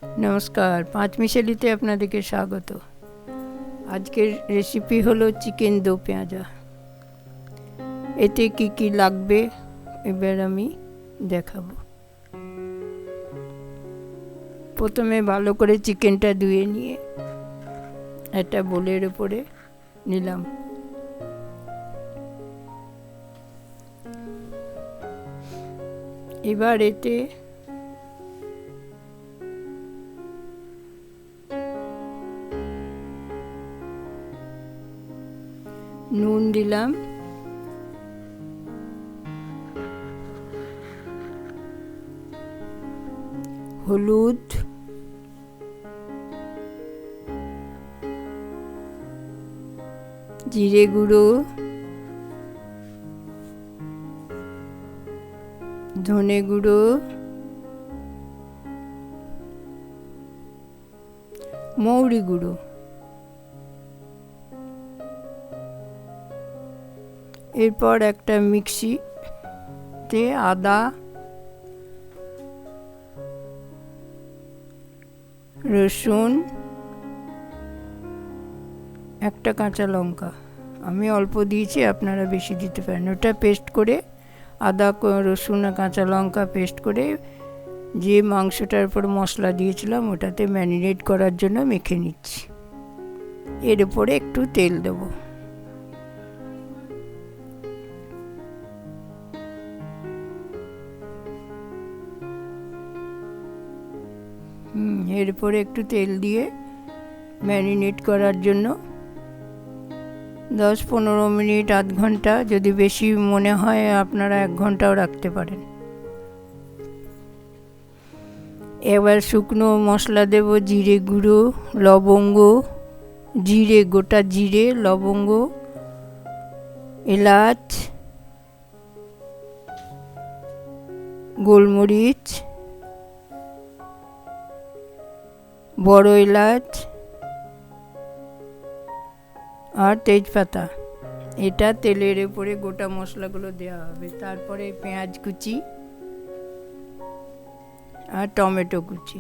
नमस्कार पाँच मिशालीते आपनादेरके स्वागत। आजकेर रेसिपि हलो चिकेन दो पेঁয়াজা। एते की की लागबे एबार आमी देखाबो। प्रथमे भालो करे चिकेनटा धुए निये एटा बोलेर उपरे निलाम। एबार एते নুন দিলাম, হলুদ, জিরে গুঁড়ো, ধনে গুঁড়ো, মৌরি গুঁড়ো, এরপর একটা মিক্সিতে আদা, রসুন, একটা কাঁচা লঙ্কা, আমি অল্প দিয়েছি, আপনারা বেশি দিতে পারেন। ওটা পেস্ট করে আদা রসুন আর কাঁচা লঙ্কা পেস্ট করে যে মাংসটার উপর মশলা দিয়েছিলাম ওটাতে ম্যারিনেট করার জন্য মেখে নিচ্ছি। এর উপরে একটু তেল দেবো। এরপরে একটু তেল দিয়ে ম্যারিনেট করার জন্য 10-15 মিনিট আধ ঘন্টা, যদি বেশি মনে হয় আপনারা 1 ঘন্টাও রাখতে পারেন। এবার শুকনো মশলা দেব, জিরে গুঁড়ো, লবঙ্গ, জিরে গোটা জিরে, লবঙ্গ, এলাচ, গোলমরিচ, বড় এলাচ আর তেজপাতা। এটা তেলের উপরে গোটা মশলাগুলো দেওয়া হবে। তারপরে পেঁয়াজ কুচি আর টমেটো কুচি।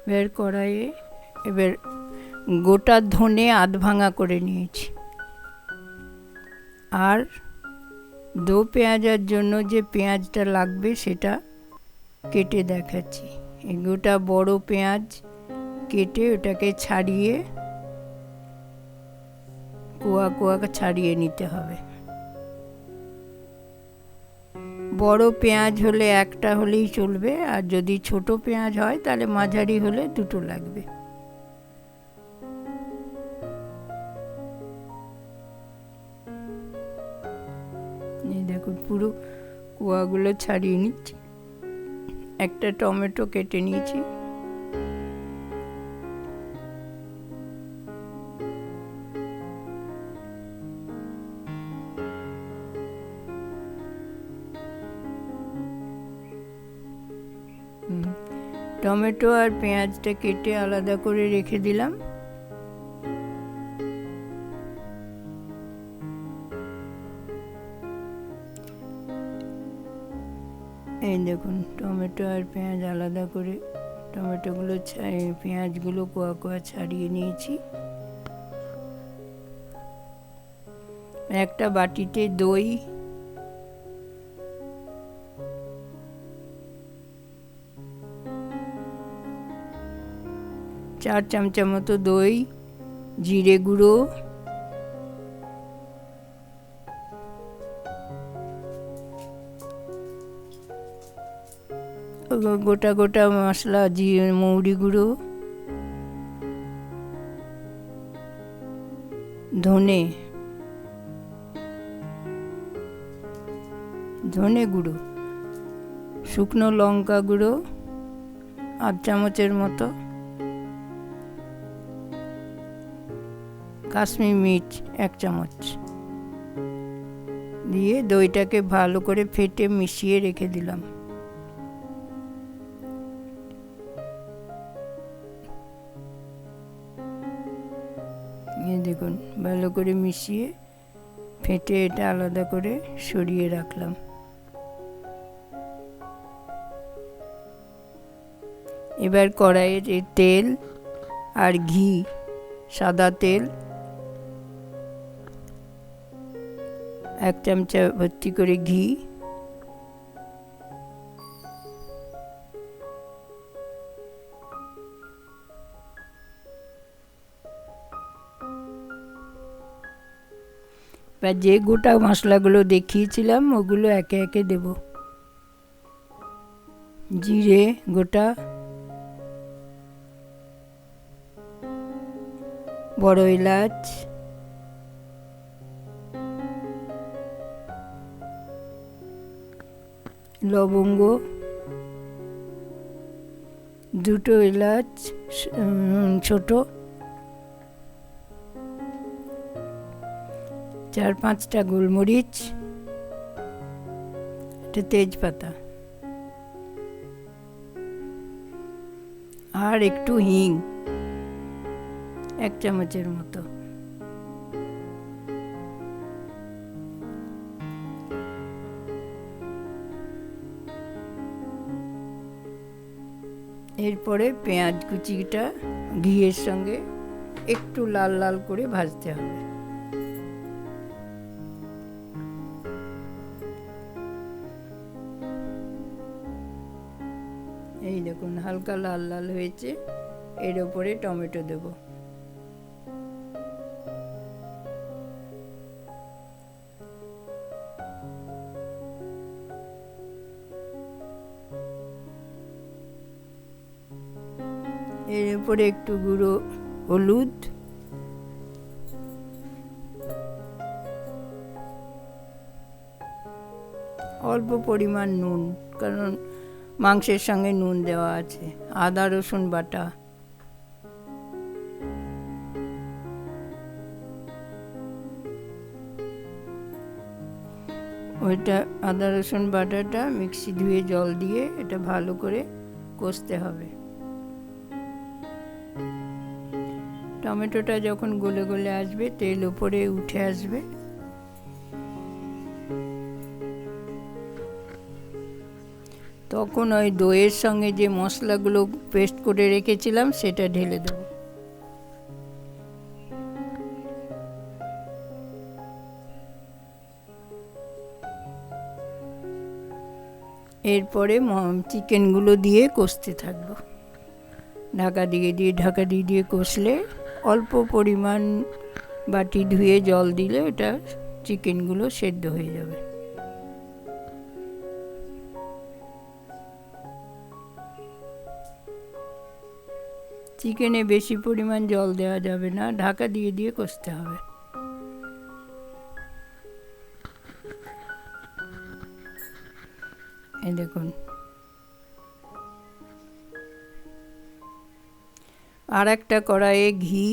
এবার কড়াইয়ে এবার গোটা ধনে আধ ভাঙা করে নিয়েছি। আর দো পেঁয়াজার জন্য যে পেঁয়াজটা লাগবে সেটা কেটে দেখাচ্ছি। এই গোটা বড় পেঁয়াজ কেটে ওটাকে ছাড়িয়ে কোয়া কোয়া ছাড়িয়ে নিতে হবে। বড় পেঁয়াজ হলে একটা হলেই চলবে, আর যদি ছোট পেঁয়াজ হয় তাহলে মাঝারি হলে দুটো লাগবে। এই দেখুন পুরো কোয়াগুলো ছাড়িয়ে নিচ্ছি। একটা টমেটো কেটে নিয়েছি। টমেটো আর পেঁয়াজটা কেটে আলাদা করে রেখে দিলাম। এই দেখুন টমেটো আর পেঁয়াজ আলাদা করে, টমেটোগুলো পেঁয়াজগুলো কোয়া কোয়া ছাড়িয়ে নিয়েছি। একটা বাটিতে দই, চার চামচা মতো দই, জিরে গুঁড়ো, গোটা গোটা মশলা, জিরে মৌরি গুঁড়ো, ধনে গুঁড়ো, শুকনো লঙ্কা গুঁড়ো আধ চামচের মতো, কাশ্মীরি মির্চ 1 চামচ দিয়ে দইটাকে ভালো করে ফেটে মিশিয়ে রেখে দিলাম। দেখুন ভালো করে মিশিয়ে ফেটে এটা আলাদা করে সরিয়ে রাখলাম। এবার কড়াইয়ে তেল আর ঘি, সাদা তেল 1 চামচা ভর্তি করে ঘি, এবার যে গোটা মশলাগুলো দেখিয়েছিলাম ওগুলো একে একে দেব। জিরে গোটা, বড় এলাচ, লবঙ্গ, 2টো এলাচ ছোট, 4-5টা গোলমরিচ, একটা তেজপাতা আর একটু হিং 1 চামচের মতো। এরপরে পেঁয়াজ কুচিটা ঘিয়ের সঙ্গে একটু লাল লাল করে ভাজতে হবে। এই দেখুন হালকা লাল লাল হয়েছে। এর উপরে টমেটো দেব। এর উপরে একটু গুঁড়ো হলুদ, অল্প পরিমাণ নুন, কারণ মাংসের সঙ্গে নুন দেওয়া আছে, আদা রসুন বাটা, ওইটা আদা রসুন বাটাটা মিক্সি ধুয়ে জল দিয়ে এটা ভালো করে কষতে হবে। টমেটোটা যখন গলে গলে আসবে, তেল উপরে উঠে আসবে, তখন ওই দইয়ের সঙ্গে যে মশলাগুলো পেস্ট করে রেখেছিলাম সেটা ঢেলে দেব। এরপরে চিকেনগুলো দিয়ে কষতে থাকবো। ঢাকা দিয়ে কষলে অল্প পরিমাণ বাটি ধুয়ে জল দিলে এটা চিকেনগুলো সেদ্ধ হয়ে যাবে। চিকেনে বেশি পরিমাণ জল দেওয়া যাবে না, ঢাকা দিয়ে কষতে হবে। এই দেখুন আর একটা কড়াইয়ে ঘি,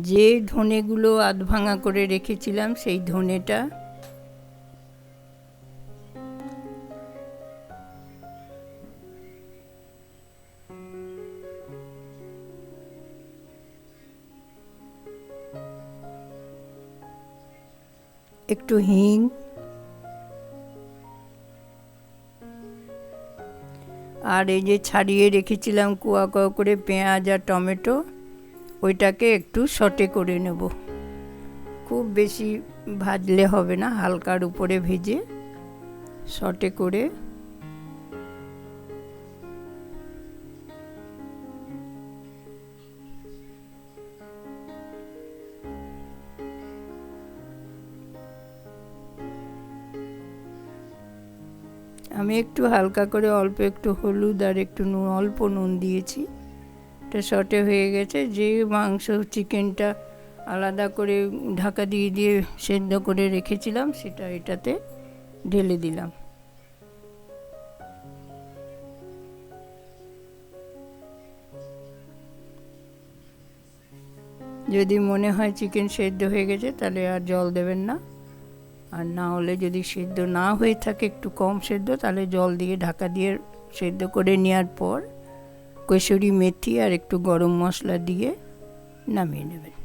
যে ধনেগুলো আধ ভাঙা করে রেখেছিলাম সেই ধনেটা, একটু হিং, আর এই যে ছাড়িয়ে রেখেছিলাম কুয়া কুয়া করে পেঁয়াজ আর টমেটো, ওইটাকে একটু সটে করে নেব। খুব বেশি ভাজলে হবে না, হালকার উপরে ভেজে সটে করে আমি একটু হালকা করে অল্প একটু হলুদ আর একটু নুন, অল্প নুন দিয়েছি। এটা সটে হয়ে গেছে। যে মাংস চিকেনটা আলাদা করে ঢাকা দিয়ে সেদ্ধ করে রেখেছিলাম সেটা এটাতে ঢেলে দিলাম। যদি মনে হয় চিকেন সেদ্ধ হয়ে গেছে তাহলে আর জল দেবেন না, আর না হলে যদি সেদ্ধ না হয়ে থাকে, একটু কম সেদ্ধ, তাহলে জল দিয়ে ঢাকা দিয়ে সেদ্ধ করে নেওয়ার পর কসুরি মেথি আর একটু গরম মশলা দিয়ে নামিয়ে নেবেন।